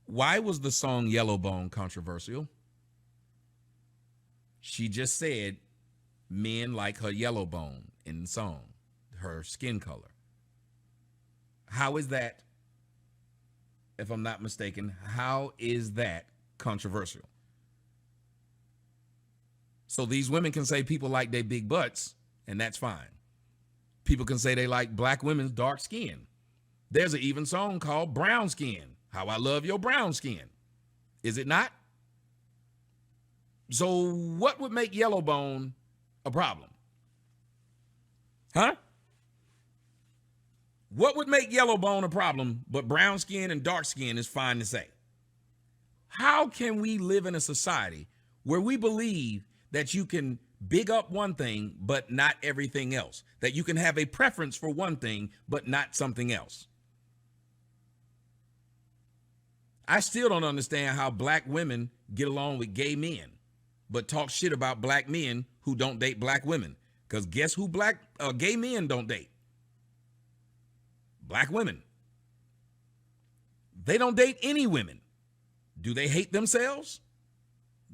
Why was the song Yellowbone controversial? She just said men like her yellow bone in the song, her skin color. How is that, if I'm not mistaken, how is that controversial? So these women can say people like their big butts, and that's fine. People can say they like black women's dark skin. There's an even song called Brown Skin. How I love your brown skin. Is it not? So what would make Yellowbone a problem? Huh? What would make Yellowbone a problem, but brown skin and dark skin is fine to say? How can we live in a society where we believe that you can big up one thing, but not everything else? That you can have a preference for one thing, but not something else? I still don't understand how black women get along with gay men, but talk shit about black men who don't date black women. Because guess who gay men don't date? Black women. They don't date any women. Do they hate themselves?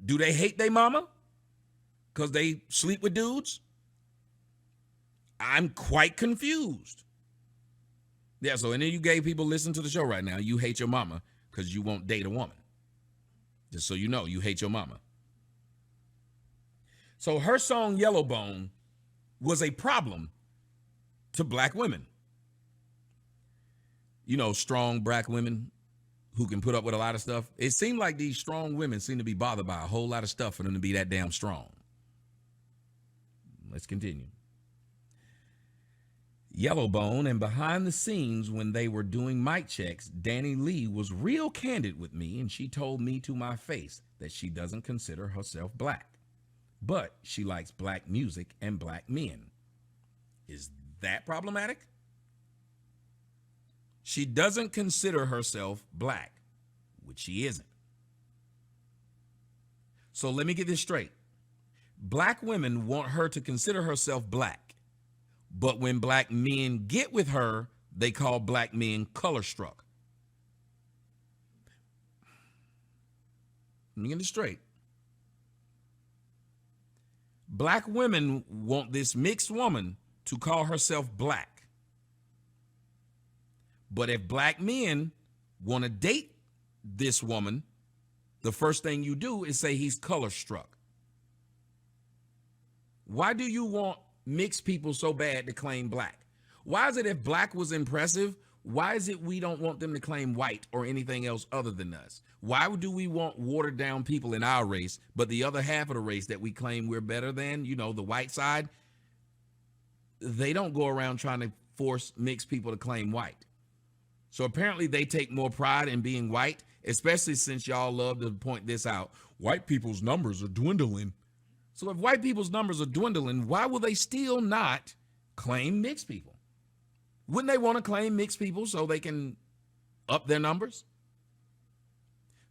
Do they hate their mama? Because they sleep with dudes? I'm quite confused. Yeah, so any of you gay people listen to the show right now, you hate your mama because you won't date a woman. Just so you know, you hate your mama. So her song Yellowbone was a problem to black women. You know, strong black women who can put up with a lot of stuff. It seemed like these strong women seem to be bothered by a whole lot of stuff for them to be that damn strong. Let's continue. Yellowbone, and behind the scenes when they were doing mic checks, Danny Lee was real candid with me, and she told me to my face that she doesn't consider herself black, but she likes black music and black men. Is that problematic? She doesn't consider herself black, which she isn't. So let me get this straight. Black women want her to consider herself black, but when black men get with her, they call black men color struck. Let me get this straight. Black women want this mixed woman to call herself black. But if black men want to date this woman, the first thing you do is say he's color struck. Why do you want mixed people so bad to claim black? Why is it if black was impressive, why is it we don't want them to claim white or anything else other than us? Why do we want watered down people in our race, but the other half of the race that we claim we're better than, you know, the white side, they don't go around trying to force mixed people to claim white. So apparently they take more pride in being white, especially since y'all love to point this out. White people's numbers are dwindling. So if white people's numbers are dwindling, why will they still not claim mixed people? Wouldn't they want to claim mixed people so they can up their numbers?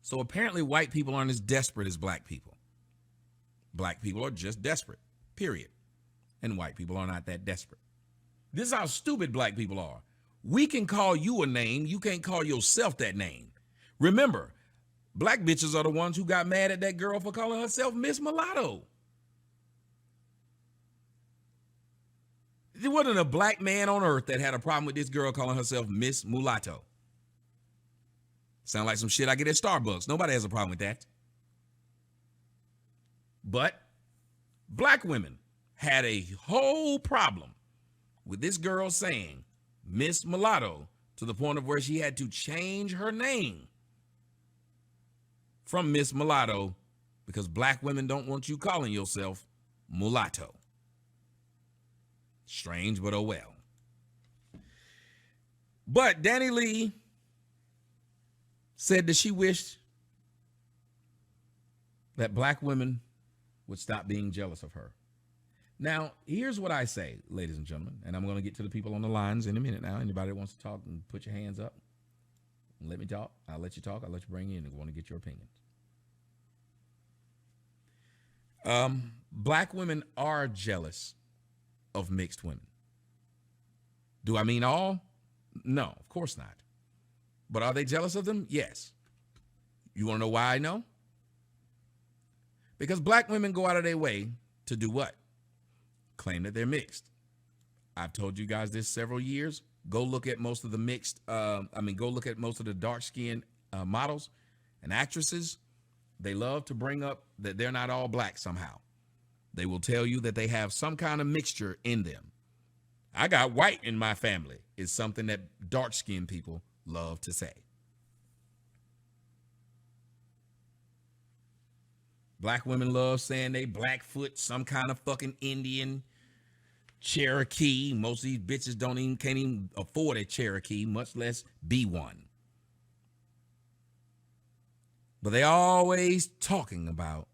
So apparently white people aren't as desperate as black people. Black people are just desperate, period. And white people are not that desperate. This is how stupid black people are. We can call you a name. You can't call yourself that name. Remember, black bitches are the ones who got mad at that girl for calling herself Miss Mulatto. There wasn't a black man on earth that had a problem with this girl calling herself Miss Mulatto. Sound like some shit I get at Starbucks. Nobody has a problem with that. But black women had a whole problem with this girl saying Miss Mulatto to the point of where she had to change her name from Miss Mulatto because black women don't want you calling yourself mulatto. Strange, but oh well. But Danny Lee said that she wished that black women would stop being jealous of her. Now, here's what I say, ladies and gentlemen, and I'm going to get to the people on the lines in a minute now. Anybody that wants to talk, and put your hands up. Let me talk. I'll let you talk. I'll let you bring you in. I want to get your opinions. Black women are jealous of mixed women. Do I mean all? No, of course not. But are they jealous of them? Yes. You want to know why I know? Because black women go out of their way to do what? Claim that they're mixed. I've told you guys this several years. Go look at most of the mixed, go look at most of the dark-skinned models and actresses. They love to bring up that they're not all black somehow. They will tell you that they have some kind of mixture in them. I got white in my family is something that dark-skinned people love to say. Black women love saying they Blackfoot, some kind of fucking Indian, Cherokee. Most of these bitches can't even afford a Cherokee, much less be one. But they always talking about,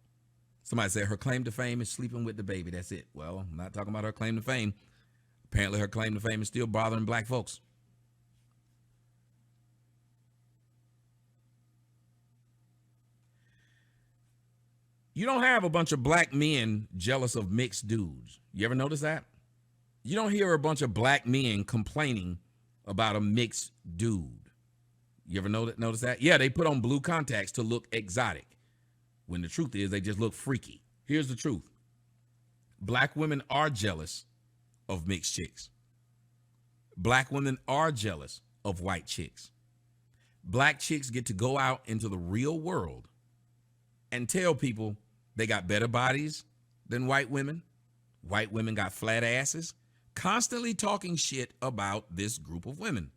somebody said her claim to fame is sleeping with the baby. That's it. Well, I'm not talking about her claim to fame. Apparently her claim to fame is still bothering black folks. You don't have a bunch of black men jealous of mixed dudes. You ever notice that? You don't hear a bunch of black men complaining about a mixed dude. You ever notice that? Yeah, they put on blue contacts to look exotic, when the truth is they just look freaky. Here's the truth. Black women are jealous of mixed chicks. Black women are jealous of white chicks. Black chicks get to go out into the real world and tell people they got better bodies than white women. White women got flat asses, constantly talking shit about this group of women.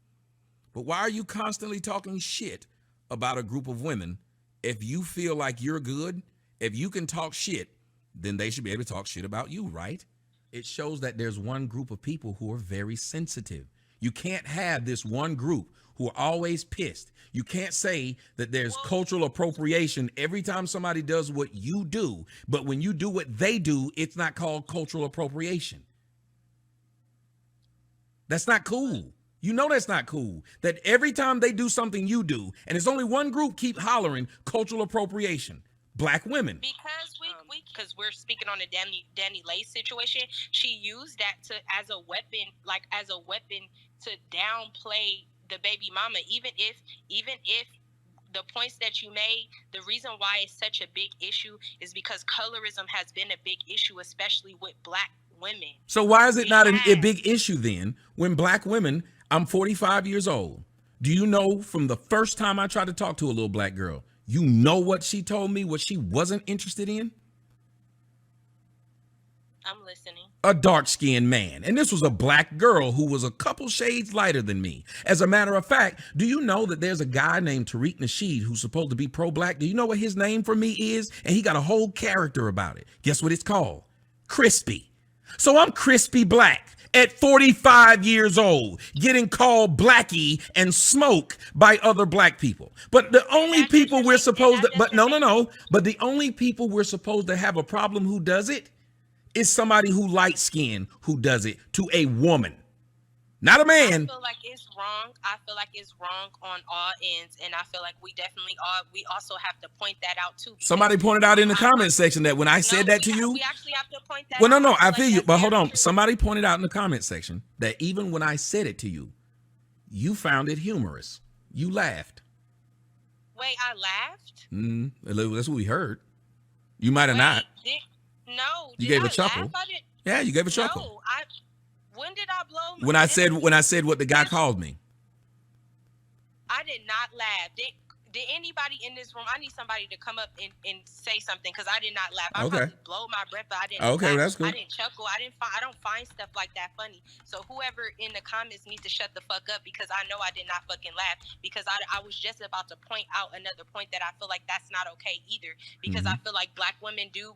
But why are you constantly talking shit about a group of women if you feel like you're good? If you can talk shit, then they should be able to talk shit about you, right? It shows that there's one group of people who are very sensitive. You can't have this one group who are always pissed. You can't say that there's cultural appropriation every time somebody does what you do, but when you do what they do, it's not called cultural appropriation. That's not cool. You know that's not cool. That every time they do something you do, and it's only one group keep hollering cultural appropriation. Black women. Because we're speaking on the Danny Lace situation, she used that as a weapon to downplay the baby mama. Even if the points that you made, the reason why it's such a big issue is because colorism has been a big issue, especially with black women. So why is it not a big issue then when black women? I'm 45 years old. Do you know from the first time I tried to talk to a little black girl, you know what she told me, what she wasn't interested in? I'm listening. A dark-skinned man. And this was a black girl who was a couple shades lighter than me. As a matter of fact, do you know that there's a guy named Tariq Nasheed who's supposed to be pro-black? Do you know what his name for me is? And he got a whole character about it. Guess what it's called? Crispy. So I'm crispy black at 45 years old, getting called blackie and smoke by other black people. But the only people we're supposed to, but the only people we're supposed to have a problem who does it is somebody who light skinned who does it to a woman, not a man. I feel like it's wrong. I feel like it's wrong on all ends, and I feel like we also have to point that out too. Somebody pointed out in the comment section that when I said that to you, we actually have to point that. Well, no, I feel you, but hold on. Somebody pointed out in the comment section that even when I said it to you, you found it humorous. You laughed. Wait, I laughed? That's what we heard. You might have not. No, you gave a chuckle. Yeah, you gave a chuckle. No, when did I blow? When I said what the guy called me. I did not laugh. Did anybody in this room? I need somebody to come up and say something because I did not laugh. I probably blow my breath, but I didn't. Okay, laugh. That's cool. I didn't chuckle. I don't find stuff like that funny. So whoever in the comments needs to shut the fuck up because I know I did not fucking laugh because I was just about to point out another point that I feel like that's not okay either because I feel like black women do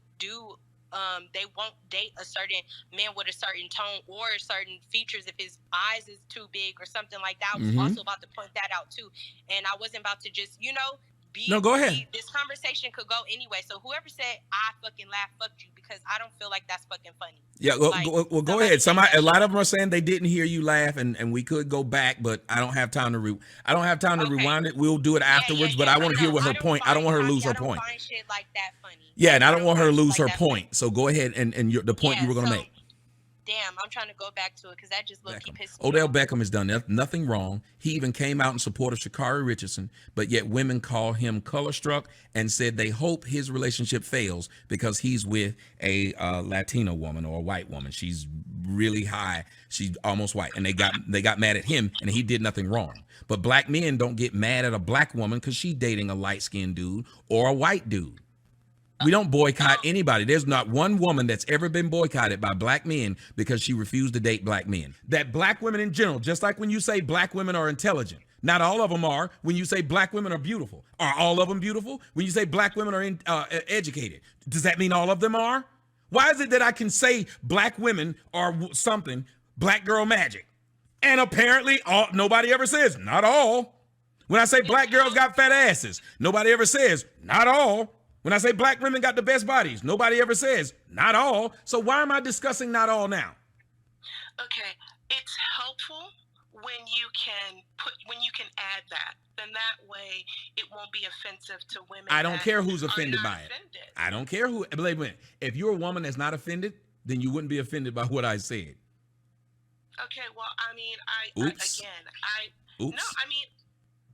they won't date a certain man with a certain tone or certain features if his eyes is too big or something like that. I was also about to point that out too. And I wasn't about to just, go ahead. This conversation could go anyway. So whoever said I fucking laugh, fuck you, because I don't feel like that's fucking funny. Yeah, well, go ahead. A lot of them are saying they didn't hear you laugh, and we could go back, but I don't have time to rewind it. We'll do it afterwards, but I want to hear what her point. I don't want her to lose her point. I don't find shit like that funny. Yeah, and I don't want her to lose her point. So go ahead and the point you were going to make. Damn, I'm trying to go back to it because that just low-key Beckham. pissed me Odell off. Beckham has done nothing wrong. He even came out in support of Sha'Carri Richardson, but yet women call him color struck and said they hope his relationship fails because he's with a Latina woman or a white woman. She's really high. She's almost white, and they got mad at him, and he did nothing wrong. But black men don't get mad at a black woman because she's dating a light-skinned dude or a white dude. We don't boycott anybody. There's not one woman that's ever been boycotted by black men because she refused to date black men. That black women in general, just like when you say black women are intelligent, not all of them are. When you say black women are beautiful, are all of them beautiful? When you say black women are educated, does that mean all of them are? Why is it that I can say black women are something, black girl magic, and apparently nobody ever says not all? When I say black girls got fat asses, nobody ever says not all. When I say black women got the best bodies, nobody ever says not all. So why am I discussing not all now? Okay, it's helpful when you can add that. Then that way it won't be offensive to women. I don't care who's are offended not by it. offended. I don't care who. Believe me, if you're a woman that's not offended, then you wouldn't be offended by what I said. Okay, well, I mean, Oops. no, I mean,